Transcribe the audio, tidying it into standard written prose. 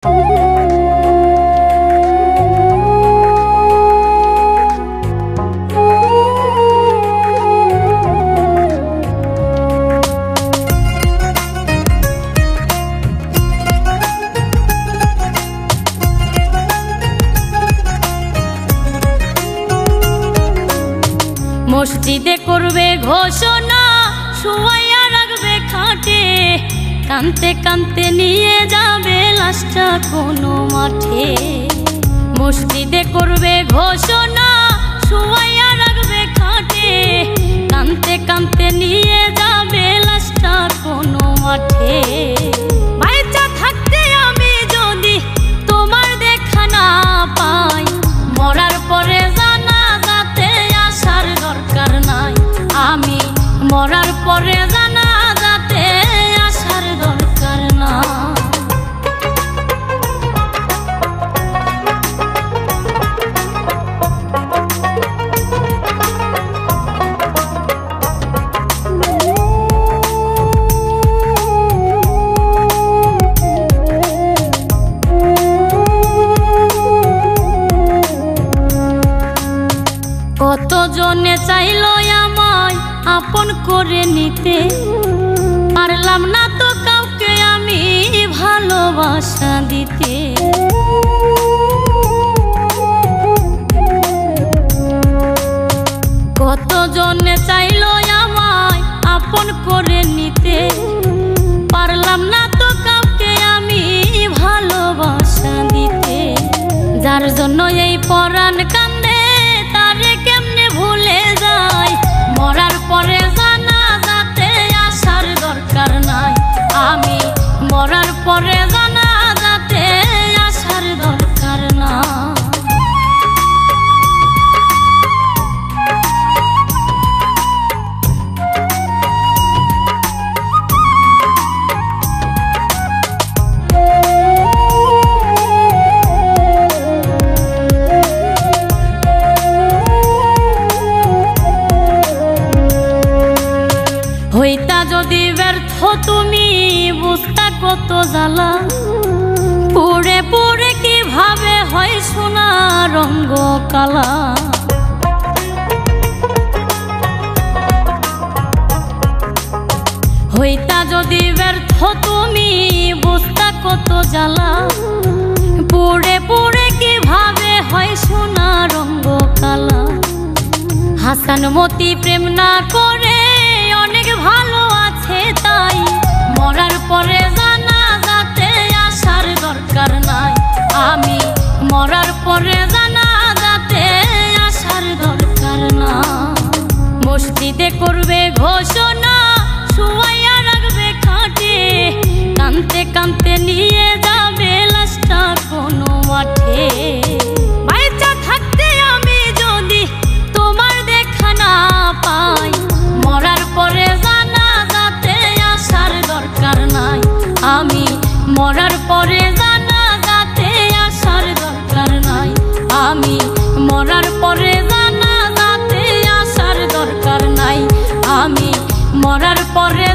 মসজিদে করবে ঘোষণা, শুয়াইয়া রাখবে খাটে, কানতে কানতে নিয়ে যাবে লাশটা কোনো মাঠে। মসজিদে করবে ঘোষণা, শুয়াইয়া রাখবে খাটে, কানতে কানতে নিয়ে যাবে লাশটা কোনো মাঠে। বাইচা থাকতে আমি যদি তোমার দেখা না পাই, মরার পরে জানাজাতে আসার দরকার নাই। আমি মরার পরে জানাজাতে আসার দরকার না। কতজনে চাইল আমায় আপন করে নিতে, পারলাম না তো কাউকে আমি ভালোবাসা দিতে। কতজনে চাইল আমায় আপন করে নিতে, পারলাম না তো কাউকে আমি ভালোবাসা দিতে। যার জন্য এই পরাণ কান্দে, তারে কেমনে ভুলে যায়, মরার পরে জানাজাতে আসার দরকার নাই। আমি মরার পরে জানাজাতে আসার দরকার না। হইতা যদি ব্যর্থ তুমি, বুঝতা কত জ্বালা, পুড়ে পুড়ে কিভাবে হয় সোনা রঙ্গ কালা। হইতা যদি ব্যর্থ তুমি, বুঝতা কত জ্বালা, পুড়ে পুড়ে কিভাবে হয় সোনা রঙ্গ কালা। হাসান মতি প্রেম না করে অনেক ভালো আছে, তাই মরার পরে জানাজাতে আসার দরকার নাই। আমি মরার পরে জানাজাতে আসার দরকার না। মসজিদে করবে ঘোষণা, শুয়াইয়া রাখবে খাটে, কানতে কানতে নিয়ে যাবে লাশটা কোনো মাঠে। বাইচা থাকতে আমি যদি তোমার দেখা না পাই, মরার পরে জানাজাতে আসার দরকার নাই। আমি মরার পরে জানাজাতে আসার দরকার নাই। আমি মরার পরে জানাজাতে আসার দরকার নাই। আমি মরার পরে